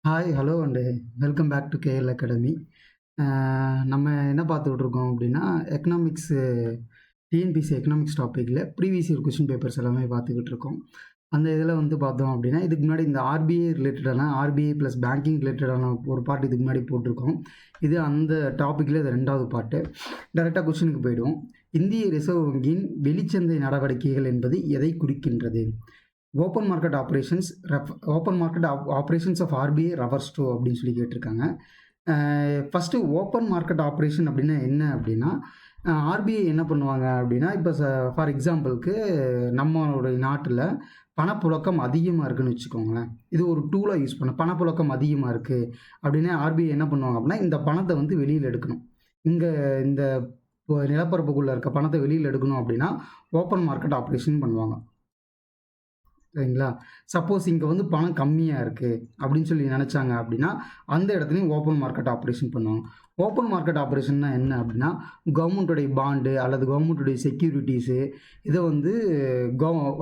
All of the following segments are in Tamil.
Hi, hello and welcome back to KL academy. நம்ம என்ன பார்த்துக்கிட்டு இருக்கோம் அப்படின்னா, எக்கனாமிக்ஸு டிஎன்பிஎஸ்சி எக்கனாமிக்ஸ் டாப்பிக்கில் ப்ரீவியஸ் இயர் கொஸ்டின் பேப்பர்ஸ் எல்லாமே பார்த்துக்கிட்டு இருக்கோம். அந்த இதில் வந்து பார்த்தோம் அப்படின்னா, இதுக்கு முன்னாடி இந்த ஆர்பிஐ ரிலேட்டடான ஆர்பிஐ ப்ளஸ் பேங்கிங் ரிலேட்டடான ஒரு பார்ட் இதுக்கு முன்னாடி போட்டிருக்கோம். இது அந்த டாப்பிக்கில் இது 2வது பார்ட்டு. டைரெக்டாக கொஸ்டினுக்கு போயிடுவோம். இந்திய ரிசர்வ் வங்கியின் வெளிச்சந்தை நடவடிக்கைகள் என்பது எதை குறிக்கின்றது? Open market operations of RBI refers to அப்படின்னு சொல்லி கேட்டிருக்காங்க. ஃபஸ்ட்டு ஓப்பன் மார்க்கெட் ஆப்ரேஷன் அப்படின்னா என்ன அப்படின்னா, ஆர்பிஐ என்ன பண்ணுவாங்க அப்படின்னா, இப்போ ஃபார் எக்ஸாம்பிளுக்கு நம்மளுடைய நாட்டில் பணப்புழக்கம் அதிகமாக இருக்குதுன்னு வச்சுக்கோங்களேன். இது ஒரு டூலாக யூஸ் பண்ண பணப்புழக்கம் அதிகமாக இருக்குது அப்படின்னா ஆர்பிஐ என்ன பண்ணுவாங்க அப்படின்னா, இந்த பணத்தை வந்து வெளியில் எடுக்கணும். இங்கே இந்த நிலப்பரப்புக்குள்ளே இருக்க பணத்தை வெளியில் எடுக்கணும் அப்படின்னா ஓப்பன் மார்க்கெட் ஆப்ரேஷன் பண்ணுவாங்க. சரிங்களா? சப்போஸ் இங்கே வந்து பணம் கம்மியாக இருக்குது அப்படின்னு சொல்லி நினச்சாங்க அப்படின்னா, அந்த இடத்துலையும் ஓப்பன் மார்க்கெட் ஆப்ரேஷன் பண்ணுவாங்க. ஓப்பன் மார்க்கெட் ஆப்ரேஷன்னா என்ன அப்படின்னா, கவர்மெண்ட்டுடைய பாண்டு அல்லது கவர்மெண்ட்டுடைய செக்யூரிட்டிஸு இதை வந்து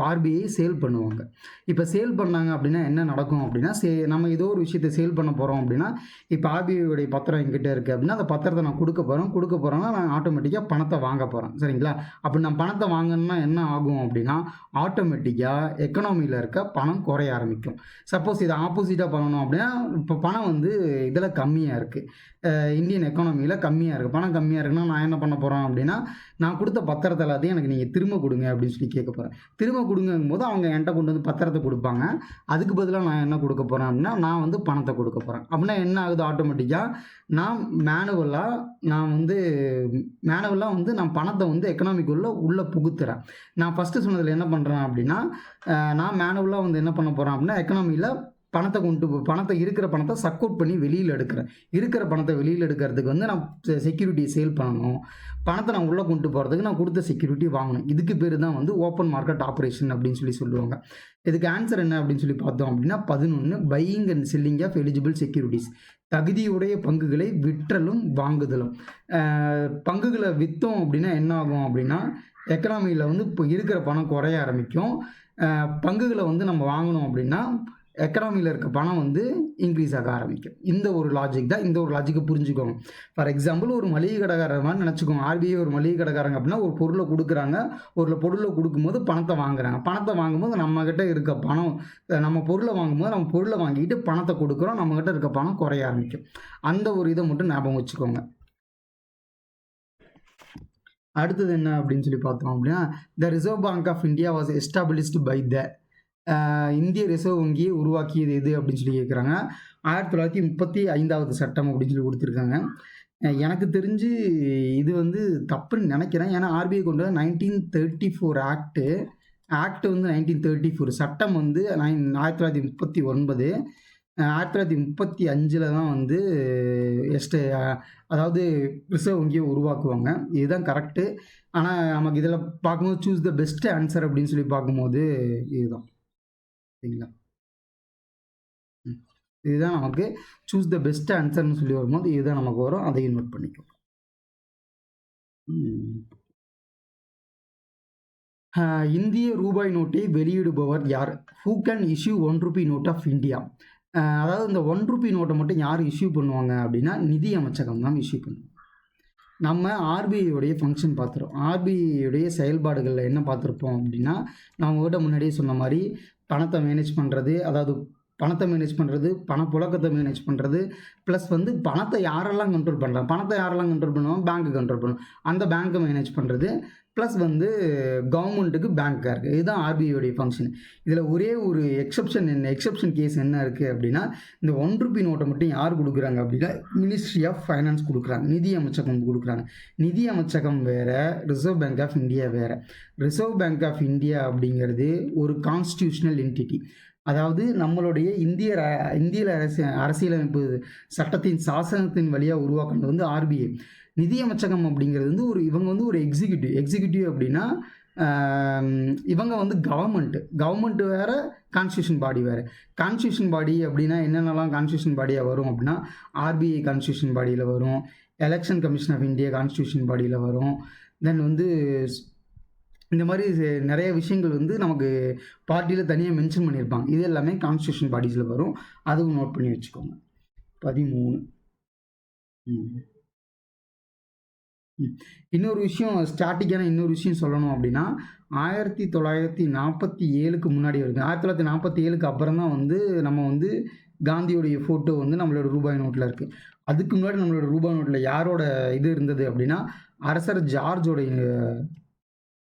ஆர்பிஐ சேல் பண்ணுவாங்க. இப்போ சேல் பண்ணாங்க அப்படின்னா என்ன நடக்கும் அப்படின்னா, நம்ம ஏதோ ஒரு விஷயத்தை சேல் பண்ண போகிறோம் அப்படின்னா, இப்போ ஆர்பிஐயோடைய பத்திரம் என்கிட்ட இருக்குது அப்படின்னா, அந்த பத்திரத்தை நான் கொடுக்க போகிறேன்னா நான் ஆட்டோமேட்டிக்காக பணத்தை வாங்க போகிறேன். சரிங்களா? அப்படி நான் பணத்தை வாங்கணும்னா என்ன ஆகும் அப்படின்னா, ஆட்டோமேட்டிக்காக எக்கனாமியில் இருக்க பணம் குறைய ஆரம்பிக்கும். சப்போஸ் இதை ஆப்போசிட்டாக பண்ணணும் அப்படின்னா, இப்போ பணம் வந்து இதில் கம்மியாக இருக்குது, இந்தியன் எக்கானமியில் கம்மியாக இருக்குது. பணம் கம்மியாக இருக்குன்னா நான் என்ன பண்ண போகிறேன் அப்படின்னா, நான் கொடுத்த பத்திரத்தை எல்லாத்தையும் எனக்கு நீங்கள் திரும்ப கொடுங்க அப்படின்னு சொல்லி கேட்க போகிறேன். திரும்ப கொடுங்கும்போது அவங்க என்கிட்ட கொண்டு வந்து பத்திரத்தை கொடுப்பாங்க. அதுக்கு பதிலாக நான் என்ன கொடுக்க போகிறேன் அப்படின்னா, நான் வந்து பணத்தை கொடுக்க போகிறேன். அப்படின்னா என்ன ஆகுது, ஆட்டோமேட்டிக்காக நான் மேனுவலாக வந்து நான் பணத்தை வந்து எக்கனாமிக்குள்ளே உள்ளே புகுத்துறேன். நான் ஃபஸ்ட்டு சொன்னதில் என்ன பண்ணுறேன் அப்படின்னா, நான் மேனுவலாக வந்து என்ன பண்ண போகிறேன் அப்படின்னா, எக்கனாமியில் இருக்கிற பணத்தை சக் அவுட் பண்ணி வெளியில் எடுக்கிறேன். இருக்கிற பணத்தை வெளியில் எடுக்கிறதுக்கு வந்து நான் செக்யூரிட்டியை சேல் பண்ணணும். பணத்தை நான் உள்ளே கொண்டு போகிறதுக்கு நான் கொடுத்த செக்யூரிட்டி வாங்கணும். இதுக்கு பேர் தான் வந்து ஓப்பன் மார்க்கெட் ஆப்ரேஷன் அப்படின்னு சொல்லி சொல்லுவாங்க. இதுக்கு ஆன்சர் என்ன அப்படின்னு சொல்லி பார்த்தோம் அப்படின்னா, 11 buying and selling of eligible securities. தகுதியுடைய பங்குகளை விற்றலும் வாங்குதலும். பங்குகளை விற்றோம் அப்படின்னா என்ன ஆகும் அப்படின்னா, எக்கனாமியில் வந்து இப்போ இருக்கிற பணம் குறைய ஆரம்பிக்கும். பங்குகளை வந்து நம்ம வாங்கணும் அப்படின்னா எக்கனாமியில் இருக்க பணம் வந்து இன்க்ரீஸ் ஆக ஆரம்பிக்கும். இந்த ஒரு லாஜிக்கை புரிஞ்சுக்கோங்க. ஃபார் எக்ஸாம்பிள் ஒரு மளிகை கடைக்காரர் மாதிரி நினச்சிக்கோங்க. ஆர்பிஐ ஒரு மளிகை கடைக்காரங்க அப்படின்னா ஒரு பொருளை கொடுக்குறாங்க. ஒரு பொருளை கொடுக்கும்போது பணத்தை வாங்குறாங்க. பணத்தை வாங்கும்போது நம்மக்கிட்ட இருக்க பணம், நம்ம பொருளை வாங்கும்போது நம்ம பொருளை வாங்கிட்டு பணத்தை கொடுக்குறோம். நம்மக்கிட்ட இருக்க பணம் குறைய ஆரம்பிக்கும். அந்த ஒரு இதை மட்டும் ஞாபகம் வச்சுக்கோங்க. அடுத்தது என்ன அப்படின்னு சொல்லி பார்த்தோம் அப்படின்னா, the reserve bank of India was established by இந்திய ரிசர்வ் வங்கியை உருவாக்கியது எது அப்படின்னு சொல்லி கேட்குறாங்க. 1935வது சட்டம் அப்படின்னு சொல்லி கொடுத்துருக்காங்க. எனக்கு தெரிஞ்சு இது வந்து தப்புன்னு நினைக்கிறேன். ஏன்னா ஆர்பிஐ கொண்டு 1934 ஆக்ட் வந்து 1934, சட்டம் வந்து 1939. 1935 தான் வந்து அதாவது ரிசர்வ் வங்கியை உருவாக்குவாங்க. இதுதான் கரெக்டு. ஆனால் நமக்கு இதில் பார்க்கும்போது சூஸ் த பெஸ்ட் ஆன்சர் அப்படின்னு சொல்லி பார்க்கும்போது இதுதான். சரிங்களா? இதுதான் நமக்கு சூஸ் த பெஸ்ட் ஆன்சர்னு சொல்லி வரும்போது இதுதான் நமக்கு வரும். அதையும் நோட் பண்ணிக்கோ. இந்திய ரூபாய் நோட்டை வெளியிடுபவர் யார்? Who can issue 1 rupee note of India? அதாவது இந்த 1 ரூபி நோட்டை மட்டும் யார் இஷ்யூ பண்ணுவாங்க அப்படின்னா, நிதி அமைச்சகம் தான் இஷ்யூ பண்ணுவாங்க. நம்ம ஆர்பிஐயோடைய ஃபங்க்ஷன் பார்த்துருவோம். ஆர்பிஐயோடைய செயல்பாடுகளில் என்ன பார்த்துருப்போம் அப்படின்னா, நான் உங்கள்கிட்ட முன்னாடியே சொன்ன மாதிரி பணத்தை மேனேஜ் பண்ணுறது, பணப்புழக்கத்தை மேனேஜ் பண்ணுறது, ப்ளஸ் வந்து பணத்தை யாரெல்லாம் கண்ட்ரோல் பண்ணுவாங்க, பேங்க்கு கண்ட்ரோல் பண்ணுவோம். அந்த பேங்க்கை மேனேஜ் பண்ணுறது, ப்ளஸ் வந்து கவர்மெண்ட்டுக்கு பேங்க்காக இருக்குது. இதுதான் ஆர்பிஐயோடைய ஃபங்க்ஷன். இதில் ஒரே ஒரு எக்ஸப்ஷன் கேஸ் என்ன இருக்குது அப்படின்னா, இந்த 1 ரூபி நோட்டை மட்டும் யார் கொடுக்குறாங்க அப்படின்னா, மினிஸ்ட்ரி ஆஃப் ஃபைனான்ஸ் கொடுக்குறாங்க, நிதி அமைச்சகம் கொடுக்குறாங்க. நிதி அமைச்சகம் வேறு, ரிசர்வ் பேங்க் ஆஃப் இந்தியா வேறு. ரிசர்வ் பேங்க் ஆஃப் இந்தியா அப்படிங்கிறது ஒரு கான்ஸ்டியூஷனல் என்டிட்டி. அதாவது நம்மளுடைய இந்திய அரசியலமைப்பு சட்டத்தின் சாசனத்தின் வழியாக உருவாக்குனது வந்து ஆர்பிஐ. நிதி அமைச்சகம் அப்படிங்கிறது வந்து இவங்க வந்து ஒரு எக்ஸிக்யூட்டிவ் அப்படின்னா, இவங்க வந்து கவர்மெண்ட் வேறு, கான்ஸ்டியூஷன் பாடி வேறு. கான்ஸ்டியூஷன் பாடி அப்படின்னா என்னென்னலாம் கான்ஸ்டியூஷன் பாடியாக வரும் அப்படின்னா, ஆர்பிஐ கான்ஸ்டியூஷன் பாடியில் வரும், election commission of India constitution பாடியில் வரும், தென் வந்து இந்த மாதிரி நிறைய விஷயங்கள் வந்து நமக்கு பார்ட்டியில் தனியாக மென்ஷன் பண்ணியிருப்பாங்க. இது எல்லாமே கான்ஸ்டியூஷன் பாடிஸில் வரும். அதுவும் நோட் பண்ணி வச்சுக்கோங்க. 13. இன்னொரு விஷயம், ஸ்டாட்டிக்கான இன்னொரு விஷயம் சொல்லணும் அப்படின்னா, 1947க்கு முன்னாடி வரைக்கும், 1947க்கு அப்புறம் தான் வந்து நம்ம வந்து காந்தியோடைய ஃபோட்டோ வந்து நம்மளோட ரூபாய் நோட்டில் இருக்குது. அதுக்கு முன்னாடி நம்மளோட ரூபாய் நோட்டில் யாரோட இது இருந்தது அப்படின்னா, அரசர் ஜார்ஜோடைய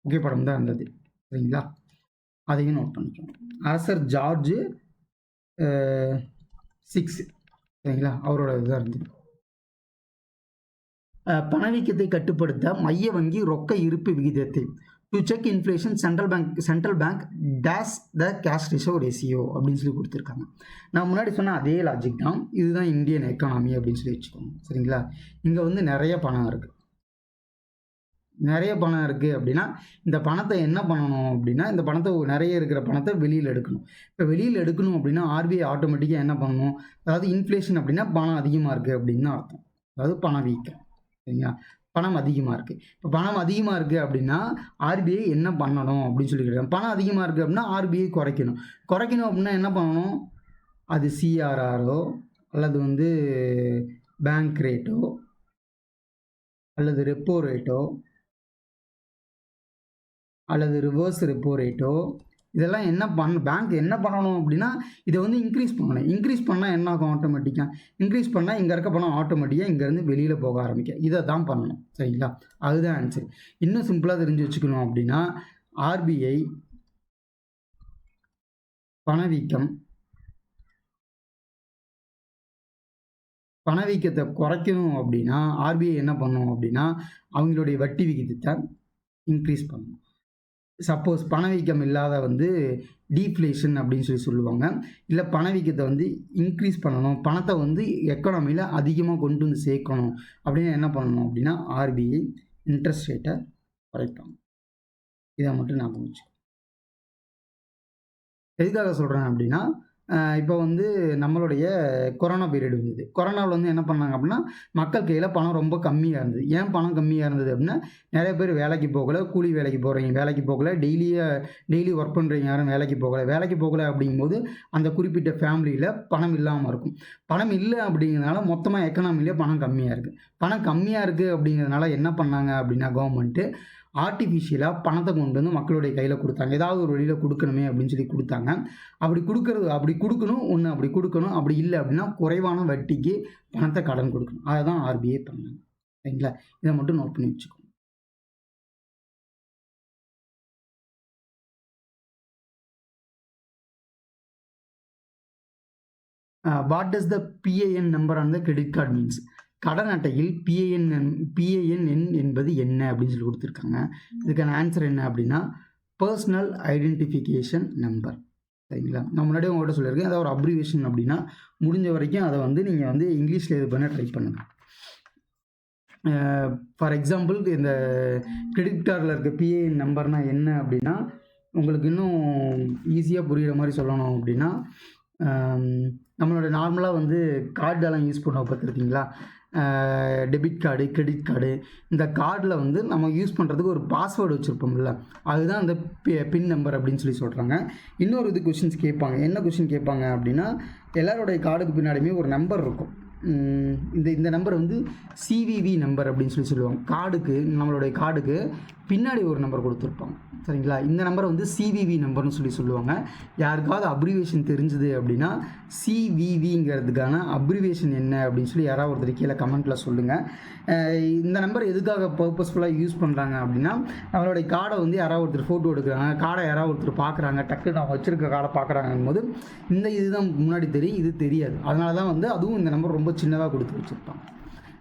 புகைப்படம் தான் இருந்தது. சரிங்களா? அதையும் நோட் பண்ணிக்கோங்க. அரசர் ஜார்ஜ் 6 சரிங்களா? அவரோட இதுதான் இருந்தது. பணவீக்கத்தை கட்டுப்படுத்த மைய வங்கி ரொக்க இருப்பு விகிதத்தை to check inflation central bank days the cash reserve ratio அப்படின்னு சொல்லி கொடுத்துருக்காங்க. நான் முன்னாடி சொன்ன அதே லாஜிக் தான். இதுதான் இந்தியன் எக்கானமி அப்படின்னு சொல்லி வச்சுக்கோங்க. சரிங்களா? இங்கே வந்து நிறைய பணம் இருக்குது. அப்படின்னா இந்த பணத்தை என்ன பண்ணணும் அப்படின்னா, இந்த பணத்தை நிறைய இருக்கிற பணத்தை வெளியில் எடுக்கணும். இப்போ வெளியில் எடுக்கணும் அப்படின்னா ஆர்பிஐ ஆட்டோமேட்டிக்காக என்ன பண்ணணும், அதாவது இன்ஃப்ளேஷன் அப்படின்னா பணம் அதிகமாக இருக்குது அப்படின்னு அர்த்தம். அதாவது பணவீக்கம். சரிங்களா? பணம் அதிகமாக இருக்குது. இப்போ பணம் அதிகமாக இருக்குது அப்படின்னா ஆர்பிஐ என்ன பண்ணணும் அப்படின்னு சொல்லி கேட்குறாங்க. பணம் அதிகமாக இருக்குது அப்படின்னா ஆர்பிஐ குறைக்கணும் அப்படின்னா என்ன பண்ணணும், அது சிஆர்ஆரோ அல்லது வந்து பேங்க் ரேட்டோ அல்லது ரெப்போ ரேட்டோ அல்லது ரிவர்ஸ் ரெப்போ ரேட்டோ, இதெல்லாம் பேங்க் என்ன பண்ணணும் அப்படின்னா இதை வந்து இன்க்ரீஸ் பண்ணணும். இன்க்ரீஸ் பண்ணால் என்ன ஆகும், ஆட்டோமேட்டிக்காக இன்க்ரீஸ் பண்ணால் இங்கே இருக்க பணம் ஆட்டோமேட்டிக்காக இங்கேருந்து வெளியில் போக ஆரம்பிக்கும். இதை தான் பண்ணணும். சரிங்களா? அதுதான் ஆன்சர். இன்னும் சிம்பிளாக தெரிஞ்சு வச்சுக்கணும் அப்படின்னா, ஆர்பிஐ பணவீக்கத்தை குறைக்கணும் அப்படின்னா ஆர்பிஐ என்ன பண்ணணும் அப்படின்னா அவங்களுடைய வட்டி விகிதத்தை இன்க்ரீஸ் பண்ணணும். சப்போஸ் பணவீக்கம் இல்லாத வந்து டீஃப்ளேஷன் அப்படின்னு சொல்லி சொல்லுவாங்க. இல்லை பணவீக்கத்தை வந்து இன்க்ரீஸ் பண்ணணும், பணத்தை வந்து எக்கானமியில் அதிகமாக கொண்டு வந்து சேர்க்கணும் அப்படின்னு என்ன பண்ணணும் அப்படின்னா ஆர்பிஐ இன்ட்ரெஸ்ட் ரேட்டை குறைப்பாங்க. இதை மட்டும் நான் புரிஞ்சுக்கணும். எதுக்காக சொல்கிறேன் அப்படின்னா, இப்போ வந்து நம்மளுடைய கொரோனா பீரியட் வந்தது. கொரோனாவில் வந்து என்ன பண்ணாங்க அப்படின்னா மக்கள் கையில் பணம் ரொம்ப கம்மியாக இருந்தது. ஏன் பணம் கம்மியாக இருந்தது அப்படின்னா நிறைய பேர் வேலைக்கு போகலை, கூலி வேலைக்கு போகிறீங்க வேலைக்கு போகலை, டெய்லி ஒர்க் பண்ணுறீங்க யாரும் வேலைக்கு போகலை அப்படிங்கும்போது அந்த குறிப்பிட்ட ஃபேமிலியில் பணம் இல்லாமல் இருக்கும். பணம் இல்லை அப்படிங்கிறதுனால மொத்தமாக எக்கனாமிலே பணம் கம்மியாக இருக்குது. பணம் கம்மியாக இருக்குது அப்படிங்கிறதுனால என்ன பண்ணாங்க அப்படின்னா கவர்மெண்ட்டு ஆர்டிஃபிஷியலாக பணத்தை கொண்டு வந்து மக்களுடைய கையில் கொடுத்தாங்க. ஏதாவது ஒரு வழியில் கொடுக்கணுமே அப்படின்னு சொல்லி கொடுத்தாங்க. அப்படி கொடுக்கணும். அப்படி இல்லை அப்படின்னா குறைவான வட்டிக்கு பணத்தை கடன் கொடுக்கணும். அதை தான் ஆர்பிஐ பண்ணாங்க. சரிங்களா? இதை மட்டும் நோட் பண்ணி வச்சுக்கோங்க. What does the PAN number on the credit card means? கடன் அட்டையில் பிஏஎன் எண் என்பது என்ன அப்படின்னு சொல்லி கொடுத்துருக்காங்க. இதுக்கான ஆன்சர் என்ன அப்படின்னா பர்சனல் ஐடென்டிஃபிகேஷன் நம்பர். சரிங்களா? நான் முன்னாடியே உங்கள்கிட்ட சொல்லியிருக்கேன், அதாவது ஒரு அப்ரிவேஷன் அப்படின்னா முடிஞ்ச வரைக்கும் அதை வந்து நீங்கள் வந்து இங்கிலீஷில் இது பண்ண ட்ரை பண்ணுங்கள். ஃபார் எக்ஸாம்பிள் இந்த கிரெடிட் கார்டில் இருக்க பிஏஎன் நம்பர்னால் என்ன அப்படின்னா உங்களுக்கு இன்னும் ஈஸியாக புரிகிற மாதிரி சொல்லணும் அப்படின்னா நம்மளோட நார்மலாக வந்து கார்டெல்லாம் யூஸ் பண்ண பார்த்துருக்கீங்களா, டெபிட் கார்டு, கிரெடிட் கார்டு, இந்த கார்டில் வந்து நம்ம யூஸ் பண்ணுறதுக்கு ஒரு பாஸ்வேர்டு வச்சுருப்போம்ல, அதுதான் அந்த பின் நம்பர் அப்படின்னு சொல்லி சொல்கிறாங்க. இன்னொரு இது கொஷின்ஸ் கேட்பாங்க. என்ன கொஷின் கேட்பாங்க அப்படின்னா எல்லாருடைய கார்டுக்கு பின்னாடியுமே ஒரு நம்பர் இருக்கும். இந்த நம்பர் வந்து சிவிவி நம்பர் அப்படின்னு சொல்லி சொல்லுவாங்க. நம்மளுடைய கார்டுக்கு பின்னாடி ஒரு நம்பர் கொடுத்துருப்பாங்க. சரிங்களா? இந்த நம்பரை வந்து சிவிவி நம்பர்னு சொல்லி சொல்லுவாங்க. யாருக்காவது அப்ரிவேஷன் தெரிஞ்சுது அப்படின்னா சிவிவிங்கிறதுக்கான அப்ரிவேஷன் என்ன அப்படின்னு சொல்லி யாராவது ஒருத்தர் கீழே கமெண்ட்டில் சொல்லுங்கள். இந்த நம்பர் எதுக்காக பர்பஸ்ஃபுல்லாக யூஸ் பண்ணுறாங்க அப்படின்னா நம்மளுடைய கார்டை வந்து யாராவது ஒருத்தர் ஃபோட்டோ எடுக்கிறாங்க, கார்டை யாராவது ஒருத்தர் பார்க்குறாங்க, டக்குன்னு அவங்க வச்சுருக்க கார்டை பார்க்குறாங்கும் போது இதுதான் முன்னாடி தெரியும், இது தெரியாது. அதனால தான் வந்து அதுவும் இந்த நம்பர் ரொம்ப சின்னதாக கொடுத்து வச்சுருப்பாங்க.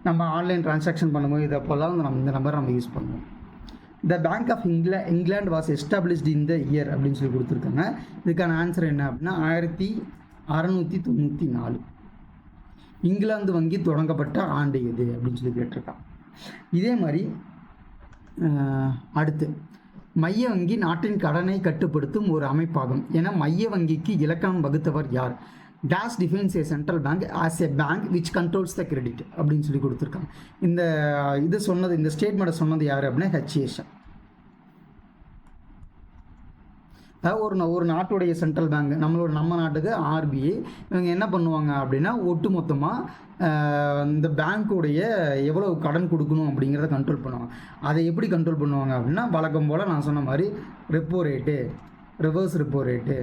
நம்ம ஆன்லைன் ட்ரான்சாக்ஷன் பண்ணும்போது இதப்போல்லாம் இந்த நம்பரை நம்ம யூஸ் பண்ணுவோம். The bank of England was established in the year அப்படின்னு சொல்லி கொடுத்துருக்காங்க. இதுக்கான ஆன்சர் என்ன அப்படின்னா 1694. இங்கிலாந்து வங்கி தொடங்கப்பட்ட ஆண்டு எது அப்படின்னு சொல்லி கேட்டிருக்காங்க. இதே மாதிரி அடுத்து மைய வங்கி நாட்டின் கடனை கட்டுப்படுத்தும் ஒரு அமைப்பாகும் என மைய வங்கிக்கு இலக்கணம் வகுத்தவர் யார்? Dash defines A central bank as a bank which controls the credit அப்படின்னு சொல்லி கொடுத்துருக்காங்க. இந்த ஸ்டேட்மெண்ட்டை சொன்னது யார் அப்படின்னா ஹெச்ஏஷா. அதாவது ஒரு நாட்டுடைய சென்ட்ரல் பேங்க் நம்ம நாட்டுக்கு ஆர்பிஐ இவங்க என்ன பண்ணுவாங்க அப்படின்னா ஒட்டுமொத்தமாக இந்த பேங்க்குடைய எவ்வளோ கடன் கொடுக்கணும் அப்படிங்கிறத கண்ட்ரோல் பண்ணுவாங்க. அதை எப்படி கண்ட்ரோல் பண்ணுவாங்க அப்படின்னா வழக்கம் போல் நான் சொன்ன மாதிரி repo rate, reverse repo rate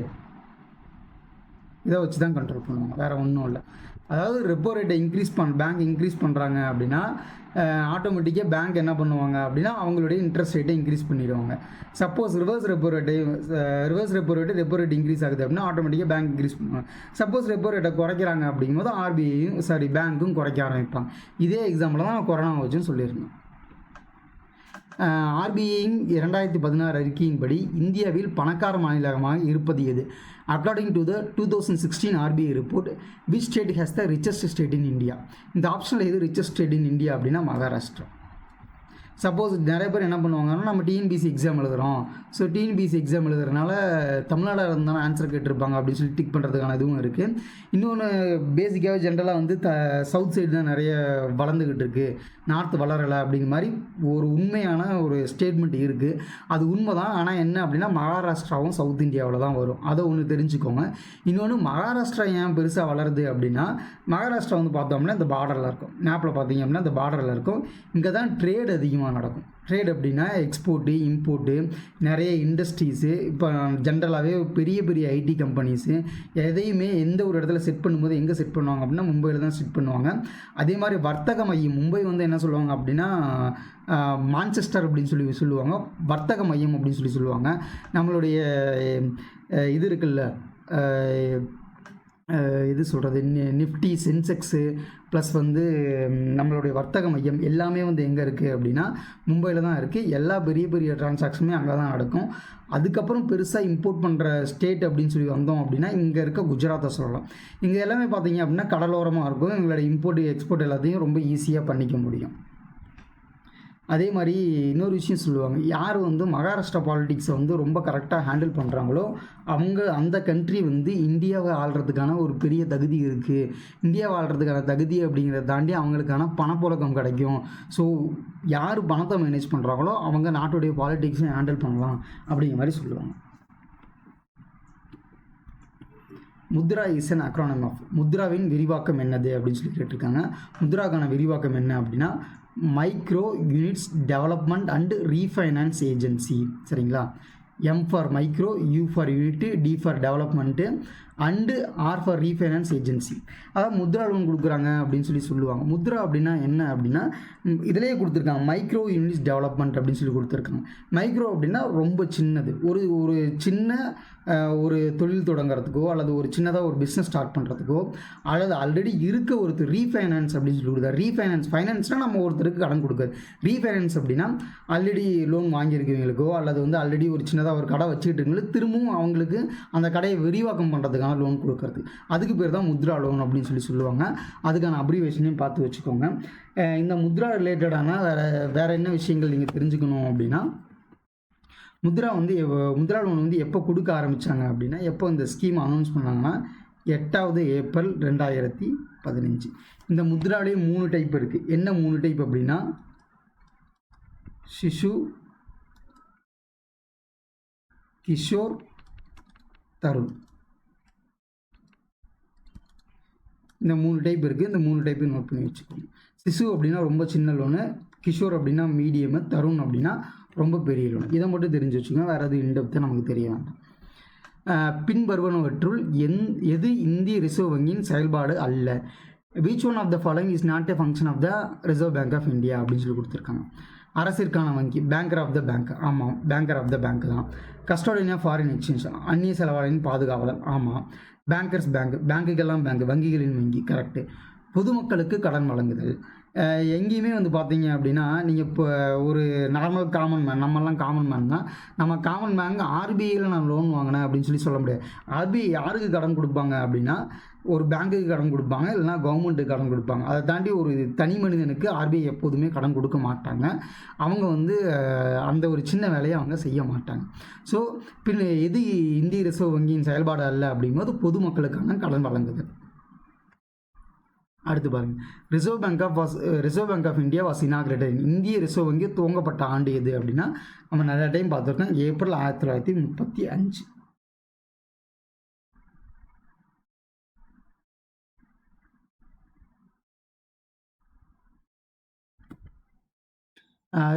இதை வச்சு தான் கண்ட்ரோல் பண்ணுவாங்க, வேறு ஒன்றும் இல்லை. அதாவது ரெப்போ ரேட்டை பேங்க் இன்க்ரீஸ் பண்ணுறாங்க அப்படின்னா ஆட்டோமேட்டிக்காக பேங்க் என்ன பண்ணுவாங்க அப்படின்னா அவங்களுடைய இன்ட்ரெஸ்ட் ரேட்டை இன்க்ரீஸ் பண்ணிடுவாங்க. Suppose reverse repo rate repo rate increase ஆகுது அப்படின்னா ஆட்டோமேட்டிக்காக பேங்க் இன்க்ரீஸ் பண்ணுவாங்க. சப்போஸ் ரெப்போ ரேட்டை குறைக்கிறாங்க அப்படிங்கும்போது பேங்க்கும் குறைக்க ஆரம்பிப்பாங்க. இதே எக்ஸாம்பிள் தான் கொரோனா வச்சுன்னு சொல்லியிருந்தோம். ஆர்பிஐயின் 2016 அறிக்கையின்படி இந்தியாவில் பணக்கார மாநிலமாக இருப்பது எது? According to the 2016 RBI report, which state has the richest state in India? இந்த ஆப்ஷனில் எது ரிச்சஸ்ட் ஸ்டேட் இன் இந்தியா அப்படின்னா மகாராஷ்டிரா. சப்போஸ் நிறைய பேர் என்ன பண்ணுவாங்கன்னா நம்ம டிஎன்பிசி எக்ஸாம் எழுதுகிறோம், ஸோ டிஎன்பிசி எக்ஸாம் எழுதுறதுனால தமிழ்நாடு இருந்தாலும் ஆன்சர் கேட்டிருப்பாங்க அப்படின்னு சொல்லி டிக் பண்ணுறதுக்கான இதுவும் இருக்குது. இன்னொன்று பேசிக்காக ஜென்ரலாக வந்து சவுத் சைடு தான் நிறைய வளர்ந்துக்கிட்டு இருக்குது, நார்த் வளரலை அப்படிங்கிற மாதிரி ஒரு உண்மையான ஒரு ஸ்டேட்மெண்ட் இருக்குது. அது உண்மை தான். ஆனால் என்ன அப்படின்னா மகாராஷ்டிராவும் சவுத் இந்தியாவில் தான் வரும், அதை ஒன்று தெரிஞ்சுக்கோங்க. இன்னொன்று மகாராஷ்டிரா ஏன் பெருசாக வளருது அப்படின்னா மகாராஷ்டிரா வந்து பார்த்தோம்னா இந்த பார்டரில் இருக்கும், மேப்பில் பார்த்தீங்க அப்படின்னா இந்த பார்டரில் இருக்கும். இங்கே தான் ட்ரேட் அதிகமாக நடக்கும். ட்ரேட் அப்படின்னா எக்ஸ்போர்ட்டு, இம்போர்ட்டு, நிறைய இண்டஸ்ட்ரீஸு, இப்போ ஜென்ரலாகவே பெரிய பெரிய ஐடி கம்பெனிஸு எதையுமே எந்த ஒரு இடத்துல செட் பண்ணும்போது எங்கே செட் பண்ணுவாங்க அப்படின்னா மும்பையில் தான் செட் பண்ணுவாங்க. அதே மாதிரி வர்த்தக மையம் மும்பை வந்து என்ன சொல்லுவாங்க அப்படின்னா மான்செஸ்டர் அப்படின்னு சொல்லுவாங்க, வர்த்தக மையம் அப்படின்னு சொல்லுவாங்க. நம்மளுடைய இது இருக்குல்ல இது சொல்கிறது நிஃப்டி, சென்செக்ஸு ப்ளஸ் வந்து நம்மளுடைய வர்த்தக மையம் எல்லாமே வந்து எங்கே இருக்குது அப்படின்னா மும்பையில் தான் இருக்குது. எல்லா பெரிய பெரிய டிரான்சாக்ஷனுமே அங்கே தான் நடக்கும். அதுக்கப்புறம் பெருசாக இம்போர்ட் பண்ணுற ஸ்டேட் அப்படின்னு சொல்லி வந்தோம் அப்படின்னா இங்கே இருக்க குஜராத்தை சொல்லலாம். இங்கே எல்லாமே பார்த்தீங்க அப்படின்னா கடலோரமாக இருக்கும். எங்களோட இம்போர்ட் எக்ஸ்போர்ட் எல்லாத்தையும் ரொம்ப ஈஸியாக பண்ணிக்க முடியும். அதே மாதிரி இன்னொரு விஷயம் சொல்லுவாங்க, யார் வந்து மகாராஷ்டிரா பாலிட்டிக்ஸை வந்து ரொம்ப கரெக்டாக ஹேண்டில் பண்ணுறாங்களோ அந்த கண்ட்ரி வந்து இந்தியாவை ஆள்றதுக்கான ஒரு பெரிய தகுதி இருக்குது. இந்தியாவை ஆள்றதுக்கான தகுதி அப்படிங்கிறத தாண்டி அவங்களுக்கான பணப்புழக்கம் கிடைக்கும். ஸோ யார் பணத்தை மேனேஜ் பண்ணுறாங்களோ அவங்க நாட்டுடைய பாலிட்டிக்ஸையும் ஹேண்டில் பண்ணலாம் அப்படிங்கிற மாதிரி சொல்லுவாங்க. Mudra is an acronym of, முத்ராவின் விரிவாக்கம் என்னது அப்படின்னு சொல்லி கேட்டிருக்காங்க. முத்ராக்கான விரிவாக்கம் என்ன அப்படின்னா micro units development and refinance agency. சரிங்களா? M for micro, U for unit, D for development and R for refinance agency. அதாவது முத்ரா லோன் கொடுக்குறாங்க அப்படின்னு சொல்லுவாங்க. முத்ரா அப்படின்னா என்ன அப்படின்னா இதிலேயே கொடுத்துருக்காங்க மைக்ரோ யூனிட்ஸ் டெவலப்மெண்ட் அப்படின்னு சொல்லி கொடுத்துருக்காங்க. மைக்ரோ அப்படின்னா ரொம்ப சின்னது, ஒரு சின்ன ஒரு தொழில் தொடங்குறதுக்கோ அல்லது ஒரு சின்னதாக ஒரு பிஸ்னஸ் ஸ்டார்ட் பண்ணுறதுக்கோ அல்லது ஆல்ரெடி இருக்க ஒருத்தர் ரீஃபைனான்ஸ் அப்படின்னு சொல்லி கொடுக்குறாரு. ஃபைனான்ஸ்னால் நம்ம ஒருத்தருக்கு கடன் கொடுக்குறது. ரீஃபைனான்ஸ் அப்படின்னா ஆல்ரெடி லோன் வாங்கியிருக்கவங்களுக்கோ அல்லது வந்து ஆல்ரெடி ஒரு சின்னதாக ஒரு கடை வச்சுக்கிட்டு இருக்கவங்களுக்கு திரும்பவும் அவங்களுக்கு அந்த கடையை விரிவாக்கம் பண்ணுறதுக்கான லோன் கொடுக்கறது. அதுக்கு பேர் தான் முத்ரா லோன் அப்படின்னு சொல்லுவாங்க. அதுக்கான அப்ரிவேஷனையும் பார்த்து வச்சுக்கோங்க. இந்த முத்ரா ரிலேட்டடான வேறு என்ன விஷயங்கள் நீங்கள் தெரிஞ்சுக்கணும் அப்படின்னா முத்ரா லோன் வந்து எப்போ கொடுக்க ஆரம்பித்தாங்க அப்படின்னா எப்போ இந்த ஸ்கீம் அனௌன்ஸ் பண்ணாங்கன்னா 8 ஏப்ரல் 2015. இந்த முத்ராலேயே 3 டைப் இருக்குது. என்ன 3 டைப் அப்படின்னா சிசு, கிஷோர், தருண். இந்த 3 டைப் இருக்குது. இந்த 3 டைப்பையும் நோட் பண்ணி வச்சுக்கோங்க. சிசு அப்படின்னா ரொம்ப சின்ன லோனு, கிஷோர் அப்படின்னா மீடியமு, தருண் அப்படின்னா ரொம்ப பெரிய லோன். இதை மட்டும் தெரிஞ்சு வச்சுக்கோங்க, வேறு எதுவும் இன்டெப்த்தாக நமக்கு தெரிய வேண்டாம். பின்வருவனவற்றுள் எது இந்திய ரிசர்வ் வங்கியின் செயல்பாடு அல்ல? Which one of the following is not a function of the reserve bank of India அப்படின்னு சொல்லி கொடுத்துருக்காங்க. அரசிற்கான வங்கி, பேங்கர் ஆஃப் த பேங்க். ஆமாம், பேங்கர் ஆஃப் த பேங்க் தான். கஸ்டோடியன் ஆஃப் ஃபாரின் எக்ஸ்சேஞ்ச், அந்நிய செலவாளின் பாதுகாவலர். ஆமாம். பேங்கர்ஸ் பேங்க், பேங்குக்கெல்லாம் பேங்க், வங்கிகளின் வங்கி. கரெக்டு. பொதுமக்களுக்கு கடன் வழங்குதல். எங்கேயுமே வந்து பார்த்தீங்க அப்படின்னா நீங்கள் இப்போ ஒரு நார்மல் காமன் மேன், நம்மெல்லாம் காமன் மேன் தான். நம்ம காமன் மேன் ஆர்பிஐயில் நான் லோன் வாங்கினேன் அப்படின்னு சொல்ல முடியாது. ஆர்பிஐ யாருக்கு கடன் கொடுப்பாங்க அப்படின்னா ஒரு பேங்க்குக்கு கடன் கொடுப்பாங்க, இல்லைனா கவர்மெண்ட்டுக்கு கடன் கொடுப்பாங்க. அதை தாண்டி ஒரு தனி மனிதனுக்கு ஆர்பிஐ எப்போதுமே கடன் கொடுக்க மாட்டாங்க. அவங்க வந்து அந்த ஒரு சின்ன வேலையை அவங்க செய்ய மாட்டாங்க. ஸோ எது இந்திய ரிசர்வ் வங்கியின் செயல்பாடு அல்ல அப்படிங்கும்போது பொதுமக்களுக்கான கடன் வழங்குது. அடுத்து பாருங்கள், reserve bank of India was inaugurated. இந்திய ரிசர்வ் வங்கி துவங்கப்பட்ட ஆண்டு எது அப்படின்னா நம்ம நிறைய டைம் பார்த்துருக்கோம், April 1935.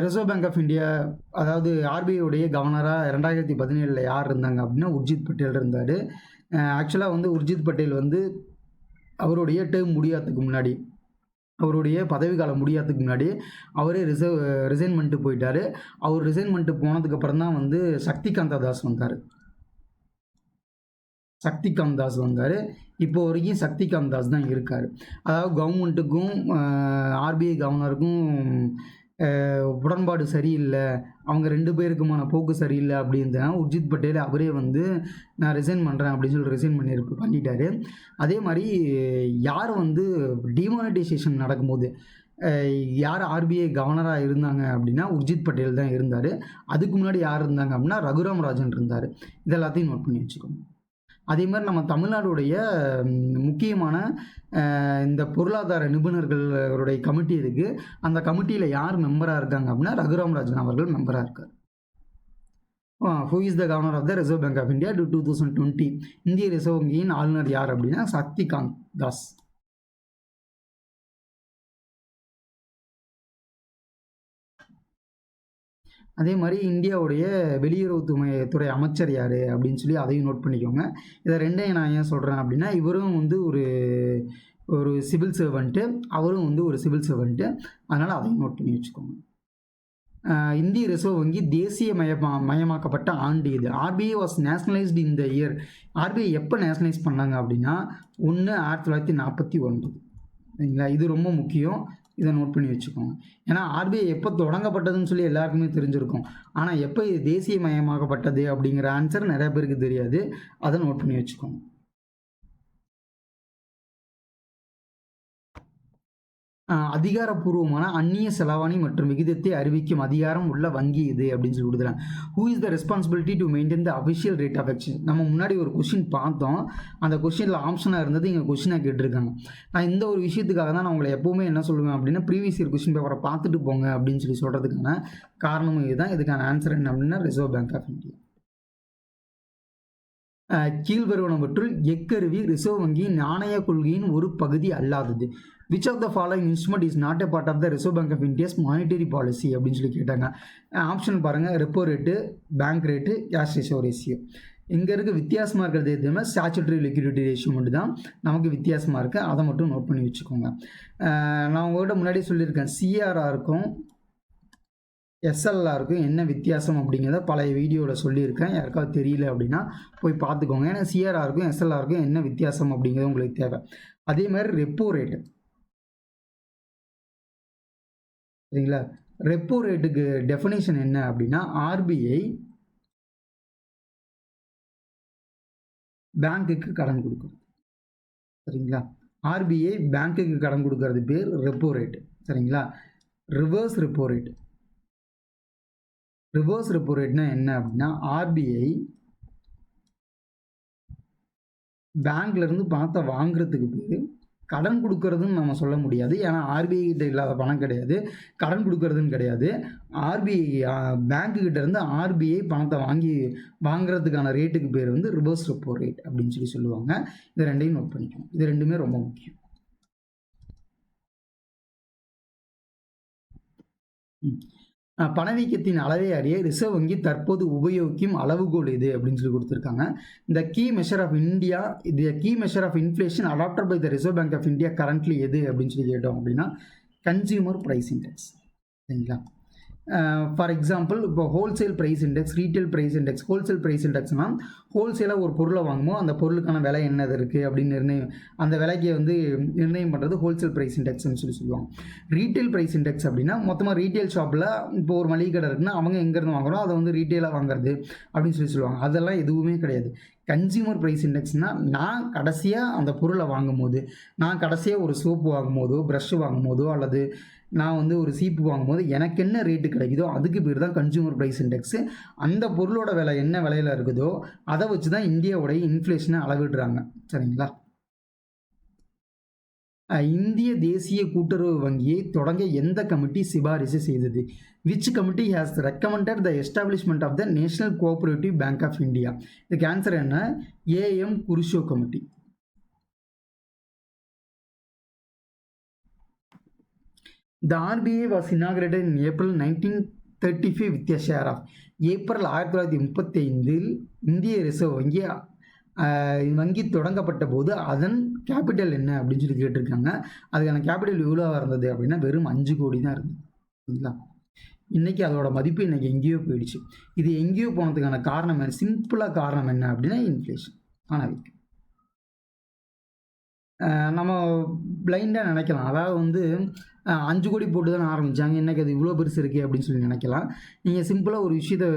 Reserve bank of India, அதாவது ஆர்பிஐ கவர்னராக 2017 யார் இருந்தாங்க அப்படின்னா உர்ஜித் பட்டேல் இருந்தார். ஆக்சுவலாக வந்து உர்ஜித் பட்டேல் வந்து அவருடைய டேர்ம் முடியாததுக்கு முன்னாடி, அவருடைய பதவி காலம் முடியாததுக்கு முன்னாடி அவரே ரிசைன் பண்ணிட்டு போயிட்டார். அவர் ரிசைன் பண்ணிட்டு போனதுக்கப்புறம் தான் வந்து சக்திகாந்த தாஸ் வந்தார். சக்திகாந்த் தாஸ் வந்தார். இப்போ வரைக்கும் சக்திகாந்த் தாஸ் தான் இருக்கார். அதாவது கவர்மெண்ட்டுக்கும் ஆர்பிஐ கவர்னருக்கும் உடன்பாடு சரியில்லை, அவங்க 2 பேருக்குமான போக்கு சரியில்லை அப்படின்னு தான் உர்ஜித் பட்டேல் அவரே வந்து நான் ரிசைன் பண்ணுறேன் அப்படின்னு சொல்லி ரிசைன் பண்ணிட்டார். அதே மாதிரி யார் வந்து டிமானிட்டைசேஷன் நடக்கும்போது யார் ஆர்பிஐ கவர்னராக இருந்தாங்க அப்படின்னா உர்ஜித் பட்டேல் தான் இருந்தார். அதுக்கு முன்னாடி யார் இருந்தாங்க அப்படின்னா ரகுராம் ராஜன் இருந்தார். இதெல்லாத்தையும் நோட் பண்ணி வச்சுக்கோங்க. அதே மாதிரி நம்ம தமிழ்நாடுடைய முக்கியமான இந்த பொருளாதார நிபுணர்களுடைய கமிட்டி இருக்குது. அந்த கமிட்டியில் யார் மெம்பராக இருக்காங்க அப்படின்னா ரகுராம் ராஜன் அவர்கள் மெம்பராக இருக்கார். Who is the governor of the reserve bank of India 2020? இந்திய ரிசர்வ் வங்கியின் ஆளுநர் யார் அப்படின்னா சக்திகாந்த் தாஸ். அதே மாதிரி இந்தியாவுடைய வெளியுறவுத்துறை அமைச்சர் யார் அப்படின்னு சொல்லி அதையும் நோட் பண்ணிக்கோங்க. இதை ரெண்டையும் நான் ஏன் சொல்கிறேன் அப்படின்னா இவரும் வந்து ஒரு சிவில் சர்வெண்ட்டு, அவரும் வந்து ஒரு சிவில் சர்வெண்ட்டு, அதனால் அதையும் நோட் பண்ணி வச்சுக்கோங்க. இந்திய ரிசர்வ் வங்கி தேசிய மயமாக்கப்பட்ட ஆண்டு இது. RBI was nationalised in the year. RBI எப்போ நேஷனலைஸ் பண்ணாங்க அப்படின்னா 1949. சரிங்களா? இது ரொம்ப முக்கியம், இதை நோட் பண்ணி வச்சுக்கோங்க. ஏன்னா ஆர்பிஐ எப்போ தொடங்கப்பட்டதுன்னு சொல்லி எல்லாருக்குமே தெரிஞ்சிருக்கும். ஆனால் எப்போ இது தேசிய மயமாக்கப்பட்டது அப்படிங்கிற ஆன்சர் நிறைய பேருக்கு தெரியாது. அதை நோட் பண்ணி வச்சுக்கோங்க. அதிகாரப்பூர்வமான அந்நிய செலாவணி மற்றும் விகிதத்தை அறிவிக்கும் அதிகாரம் உள்ள வங்கி இது அப்படின்னு சொல்லி கொடுக்குறாங்க. Who is the responsibility to maintain the official rate of exchange? நம்ம முன்னாடி ஒரு கொஸ்டின் பார்த்தோம், அந்த கொஸ்டினில் ஆப்ஷனாக இருந்தது, இங்கே கொஸ்டினாக கேட்டிருக்காங்க. நான் இந்த ஒரு விஷயத்துக்காக தான் நான் உங்களை எப்போவுமே என்ன சொல்லுவேன் அப்படின்னா ப்ரீவியஸ் இயர் கொஸ்டின் பேப்பரை பார்த்துட்டு போங்க அப்படின்னு சொல்லி சொல்கிறதுக்கான காரணமும் இதுதான். இதுக்கான ஆன்சர் என்ன அப்படின்னா ரிசர்வ் பேங்க் ஆஃப் இந்தியா. கீழ்வருவனவற்றுள் எக்கருவி ரிசர்வ் வங்கியின் நாணய கொள்கையின் ஒரு பகுதி அல்லாதது. Which of the following instrument is not a part of the reserve bank of India's monetary policy அப்படின்னு சொல்லி கேட்டாங்க. ஆப்ஷன் பாருங்கள், repo rate, bank rate, cash reserve ratio. இங்கே இருக்க வித்தியாசமாக இருக்கிறது எதுவுமே ஸ்டாச்சுட்டரி லிக்விடிட்டி ரேஷியோ மட்டும் தான் நமக்கு வித்தியாசமாக இருக்குது. அதை மட்டும் நோட் பண்ணி வச்சுக்கோங்க. நான் உங்கள்கிட்ட முன்னாடி சொல்லியிருக்கேன், சிஆர்ஆருக்கும் எஸ்எல்ஆருக்கும் என்ன வித்தியாசம் அப்படிங்கிறத பழைய வீடியோவில் சொல்லியிருக்கேன். யாருக்காவது தெரியல அப்படின்னா போய் பார்த்துக்கோங்க. ஏன்னா சிஆர்ஆருக்கும் எஸ்எல்ஆருக்கும் என்ன வித்தியாசம் அப்படிங்கிறது உங்களுக்கு தேவை. அதே மாதிரி ரெப்போ ரேட்டு, சரிங்களா? ரெப்போ ரேட்டுக்கு டெஃபினேஷன் என்ன அப்படின்னா ஆர்பிஐ பேங்க்குக்கு கடன் கொடுக்குறது. சரிங்களா? ஆர்பிஐ பேங்க்குக்கு கடன் கொடுக்கறது பேர் ரெப்போ ரேட்டு. சரிங்களா? Reverse repo rate. Reverse repo ரேட்னா என்ன அப்படின்னா ஆர்பிஐ பேங்க்ல இருந்து பணத்தை வாங்குறதுக்கு பேர் கடன் கொடுக்கறதுன்னு நம்ம சொல்ல முடியாது. ஏன்னா ஆர்பிஐ கிட்ட இல்லாத பணம் கிடையாது, கடன் கொடுக்கறதுன்னு கிடையாது. ஆர்பிஐ பேங்க்கு கிட்ட இருந்து ஆர்பிஐ பணத்தை வாங்குறதுக்கான ரேட்டுக்கு பேர் வந்து ரிவர்ஸ் ரெப்போ ரேட் அப்படின்னு சொல்லி சொல்லுவாங்க. இது ரெண்டையும் நோட் பண்ணிக்கணும். இது ரெண்டுமே ரொம்ப முக்கியம். பணவீக்கத்தின் அளவை அறிய ரிசர்வ் வங்கி தற்போது உபயோகிக்கும் அளவுகோல் இது அப்படின்னு சொல்லி கொடுத்துருக்காங்க. இந்த கீ மெஷர் ஆஃப் இந்தியா, இது key measure of inflation adopted by the reserve bank of India currently எது அப்படின்னு சொல்லி கேட்டோம் அப்படின்னா கன்சியூமர் ப்ரைஸ் இண்டெக்ஸ். சரிங்களா? ஃபார் எக்ஸாம்பிள் இப்போ wholesale price index, retail price index. Wholesale price இண்டெக்ஸ்னால் ஹோல்சேலாக ஒரு பொருளை வாங்கும்போது அந்த பொருளுக்கான விலை என்னது இருக்குது அப்படின்னு அந்த விலைக்கு வந்து நிர்ணயம் பண்ணுறது ஹோல்சேல் ப்ரைஸ் இண்டெக்ஸ்னு சொல்லி சொல்லுவாங்க. ரீட்டைல் ப்ரைஸ் இண்டெக்ஸ் அப்படின்னா மொத்தமாக ரீட்டைல் ஷாப்பில் இப்போ ஒரு மளிகை கடை இருக்குன்னா அவங்க எங்கேருந்து வாங்குறோம் அதை வந்து ரீட்டைலாக வாங்குறது அப்படின்னு சொல்லி சொல்லுவாங்க. அதெல்லாம் எதுவுமே கிடையாது. கன்சியூமர் ப்ரைஸ் இண்டெக்ஸ்னால் நான் கடைசியாக அந்த பொருளை வாங்கும்போது, நான் கடைசியாக ஒரு சோப்பு வாங்கும்போதோ ப்ரஷ் வாங்கும்போதோ அல்லது நான் வந்து ஒரு சீப்பு வாங்கும்போது எனக்கு என்ன ரேட்டு கிடைக்குதோ அதுக்கு பேர் தான் கன்சியூமர் ப்ரைஸ் இண்டெக்ஸு. அந்த பொருளோட விலை என்ன விலையில் இருக்குதோ அதை வச்சு தான் இந்தியாவுடைய இன்ஃப்ளேஷனை அளவிடுறாங்க. சரிங்களா? இந்திய தேசிய கூட்டுறவு வங்கியை தொடங்க எந்த கமிட்டி சிபாரிசு செய்தது? Which committee has recommended the establishment of the National Cooperative Bank of India? இதுக்கு ஆன்சர் என்ன? ஏஎம் குருஷோ committee. The RBI was inaugurated in April 1935 with a share of April 1935 இந்திய ரிசர்வ் வங்கி தொடங்கப்பட்ட போது அதன் கேபிட்டல் என்ன அப்படின்னு சொல்லி கேட்டிருக்காங்க. அதுக்கான கேபிட்டல் எவ்வளோ இருந்தது அப்படின்னா வெறும் 5 கோடி தான் இருந்தது. சரிங்களா? இன்றைக்கி அதோட மதிப்பு இன்றைக்கி எங்கேயோ போயிடுச்சு. இது எங்கேயோ போனதுக்கான காரணம் என்ன? சிம்பிளாக காரணம் என்ன அப்படின்னா இன்ஃப்ளேஷன். பணவீக்கம். நம்ம பிளைண்டாக நினைக்கலாம், அதாவது 5 கோடி போட்டு தான் ஆரம்பித்தாங்க, இன்றைக்கி அது இவ்வளோ பெருசு இருக்குது அப்படின்னு சொல்லி நினைக்கலாம். நீங்கள் சிம்பிளாக ஒரு விஷயத்தை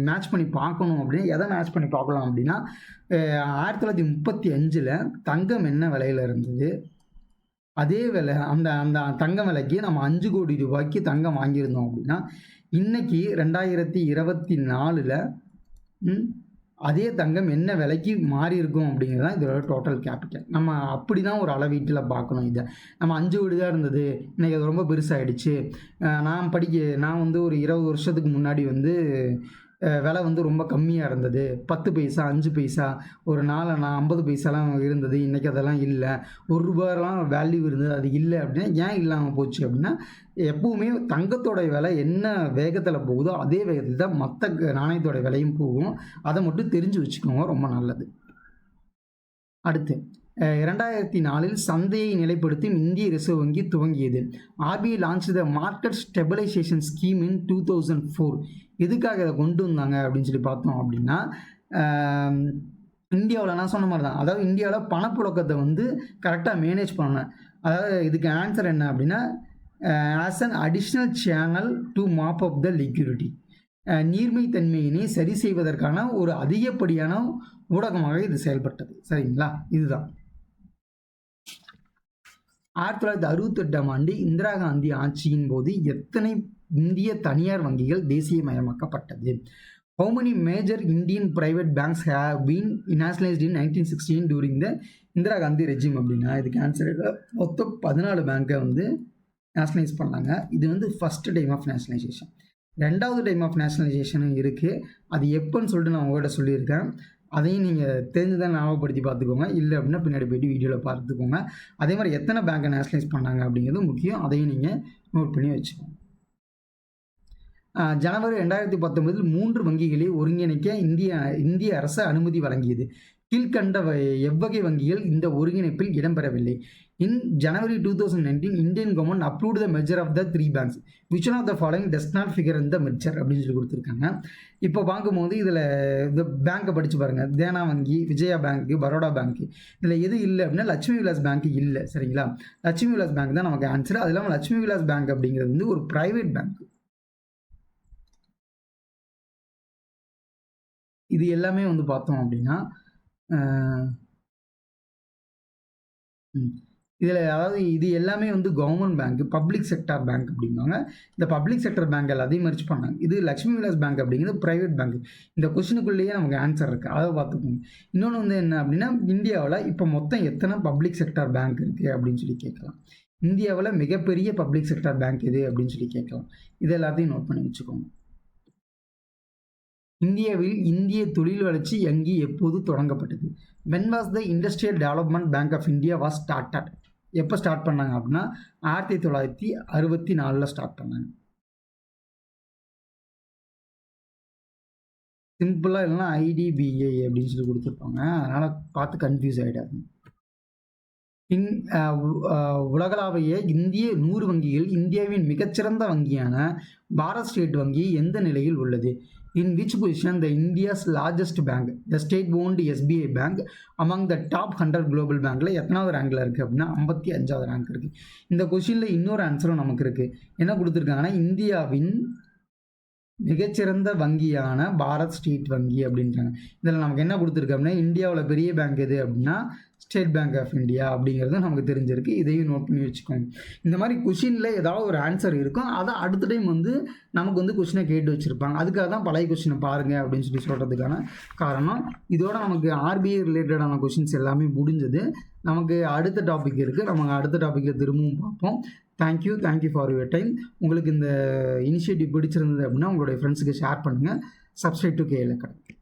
மேட்ச் பண்ணி பார்க்கணும் அப்படின்னா எதை மேட்ச் பண்ணி பார்க்கலாம் அப்படின்னா 1935 தங்கம் என்ன விலையில் இருந்தது, அதே விலை அந்த அந்த தங்கம் விலைக்கு நம்ம 5 கோடி ரூபாய்க்கு தங்கம் வாங்கியிருந்தோம் அப்படின்னா இன்றைக்கி 2024 அதே தங்கம் என்ன விலைக்கு மாறி இருக்கும் அப்படிங்கிறது தான் இதோட டோட்டல் கேபிட்டல். நம்ம அப்படி தான் ஒரு அளவீட்டில் பார்க்கணும். இதை நம்ம 5 கோடி தான் இருந்தது, இன்றைக்கி அது ரொம்ப பெருசாகிடுச்சு. நான் ஒரு 20 வருஷத்துக்கு முன்னாடி விலை ரொம்ப கம்மியாக இருந்தது, 10 பைசா 5 பைசா ஒரு நாள் 50 பைசாலாம் இருந்தது, இன்றைக்கி அதெல்லாம் இல்லை, ₹1 வேல்யூ இருந்தது, அது இல்லை அப்படின்னா ஏன் இல்லாமல் போச்சு அப்படின்னா எப்பவுமே தங்கத்தோட விலை என்ன வேகத்தில் போகுதோ அதே வேகத்தில் தான் மற்ற நாணயத்தோட விலையும் போகும். அதை மட்டும் தெரிஞ்சு வச்சுக்கோங்க, ரொம்ப நல்லது. அடுத்து 2004 சந்தையை நிலைப்படுத்தும் இந்திய ரிசர்வ் வங்கி துவங்கியது. RBI launch the market stabilization scheme in 2004. எதுக்காக இதை கொண்டு வந்தாங்க அப்படின்னு சொல்லி பார்த்தோம் அப்படின்னா இந்தியாவில் நான் சொன்ன மாதிரி தான், அதாவது இந்தியாவில் பணப்புழக்கத்தை கரெக்டாக மேனேஜ் பண்ணேன். அதாவது இதுக்கு ஆன்சர் என்ன அப்படின்னா as an additional channel to mop up the liquidity. நீர்மைத்தன்மையினை சரி செய்வதற்கான ஒரு அதிகப்படியான ஊடகமாக இது செயல்பட்டது. சரிங்களா? இதுதான் 1968 இந்திரா காந்தி ஆட்சியின் போது எத்தனை இந்திய தனியார் வங்கிகள் தேசியமயமாக்கப்பட்டது? How many major Indian private banks have been nationalized in 1916 during the Indira Gandhi regime அப்படின்னா இதுக்கு ஆன்சர் மொத்தம் 14 பேங்கை நேஷனலைஸ் பண்ணாங்க. இது ஃபர்ஸ்ட் டைம் ஆஃப் நேஷனலைசேஷன். 2வது டைம் ஆஃப் நேஷனலைசேஷனும் இருக்குது. அது எப்போன்னு சொல்லிட்டு நான் உங்கள்கிட்ட சொல்லியிருக்கேன். அதையும் நீங்கள் தெரிஞ்சு தான் ஞாபகப்படுத்தி பார்த்துக்கோங்க, இல்லை அப்படின்னா பின்னாடி போய்ட்டு வீடியோவில் பார்த்துக்கோங்க. அதே மாதிரி எத்தனை பேங்கை நேஷனலைஸ் பண்ணாங்க அப்படிங்கிறது முக்கியம், அதையும் நீங்கள் நோட் பண்ணி வச்சுக்கோங்க. ஜனவரி 2019 3 வங்கிகளை ஒருங்கிணைக்க இந்திய அரசு அனுமதி வழங்கியது. கீழ்கண்ட எவ்வகை வங்கிகள் இந்த ஒருங்கிணைப்பில் இடம்பெறவில்லை? In January 2019 Indian government approved the merger of the 3 banks. Which one of the following does not figure in the merger அப்படின்னு சொல்லி கொடுத்துருக்காங்க. இப்போ பார்க்கும்போது இதில் இந்த பேங்க்கை படித்து பாருங்கள். தேனா வங்கி, விஜயா பேங்க்கு, பரோடா பேங்க்கு. இதில் எது இல்லை அப்படின்னா லட்சுமி விலாஸ் பேங்க் இல்லை. சரிங்களா? லட்சுமி விலாஸ் பேங்க் தான் நமக்கு ஆன்சர். அது இல்லாமல் லட்சுமி விலாஸ் பேங்க் அப்படிங்கிறது ஒரு ப்ரைவேட் பேங்க். இது எல்லாமே பார்த்தோம் அப்படின்னா இதில் அதாவது இது எல்லாமே government bank, public sector bank அப்படிம்பாங்க. இந்த பப்ளிக் செக்டர் பேங்க் எல்லாத்தையும் மர்ஜ் பண்ணாங்க. இது லட்சுமி விலாஸ் பேங்க் அப்படிங்கிறது ப்ரைவேட் பேங்க். இந்த கொஸ்டினுக்குள்ளேயே நமக்கு ஆன்சர் இருக்குது, அதை பார்த்துக்கோங்க. இன்னொன்று என்ன அப்படின்னா இந்தியாவில் இப்போ மொத்தம் எத்தனை பப்ளிக் செக்டார் பேங்க் இருக்குது அப்படின்னு சொல்லி கேட்கலாம். இந்தியாவில் மிகப்பெரிய பப்ளிக் செக்டார் பேங்க் எது அப்படின்னு சொல்லி கேட்கலாம். இது எல்லாத்தையும் நோட் பண்ணி வச்சுக்கோங்க. இந்தியாவில் இந்திய தொழில் வளர்ச்சி வங்கி எப்போது தொடங்கப்பட்டது? when was the Industrial Development Bank of India was started? எப்போ ஸ்டார்ட் பண்ணாங்க அப்படின்னா 1964 ஸ்டார்ட் பண்ணாங்க. சிம்பிளாக இல்லைன்னா IDBI அப்படின்னு சொல்லி கொடுத்துருப்பாங்க, அதனால் பார்த்து கன்ஃபியூஸ் ஆகிடாது. உலகளாவிய இந்திய 100 வங்கிகள் இந்தியாவின் மிகச்சிறந்த வங்கியான பாரத் ஸ்டேட் வங்கி எந்த நிலையில் உள்ளது? In which position the India's largest bank, the state-owned SBI bank, among the top 100 global bankல எத்தனாவது ரேங்கில் இருக்குது அப்படின்னா 55வது ரேங்க் இருக்குது. இந்த கொஸ்டினில் இன்னொரு ஆன்சரும் நமக்கு இருக்குது. என்ன கொடுத்துருக்காங்கன்னா இந்தியாவின் மிகச்சிறந்த வங்கியான பாரத் ஸ்டேட் வங்கி அப்படின்றாங்க. இதில் நமக்கு என்ன கொடுத்துருக்கு அப்படின்னா இந்தியாவில் பெரிய பேங்க் எது அப்படின்னா ஸ்டேட் பேங்க் ஆஃப் இந்தியா அப்படிங்கிறது நமக்கு தெரிஞ்சிருக்கு. இதையும் நோட் பண்ணி வச்சுக்கோங்க. இந்த மாதிரி கொஷினில் ஏதாவது ஒரு ஆன்சர் இருக்கும், அதை அடுத்த டைம் நமக்கு கொஷினை கேட்டு வச்சுருப்பாங்க. அதுக்காக தான் பழைய கொஷினை பாருங்கள் அப்படின்னு சொல்லி சொல்கிறதுக்கான காரணம். இதோட நமக்கு RBI ரிலேட்டடான கொஷின்ஸ் எல்லாமே முடிஞ்சது. நமக்கு அடுத்த டாபிக் இருக்குது, நம்ம அடுத்த டாப்பிக்கில் திரும்பவும் பார்ப்போம். Thank you for your time. உங்களுக்கு இந்த இனிஷியேட்டிவ் பிடிச்சிருந்தது அப்படின்னா உங்களுடைய ஃப்ரெண்ட்ஸுக்கு ஷேர் பண்ணுங்கள். Subscribe to KL Academy.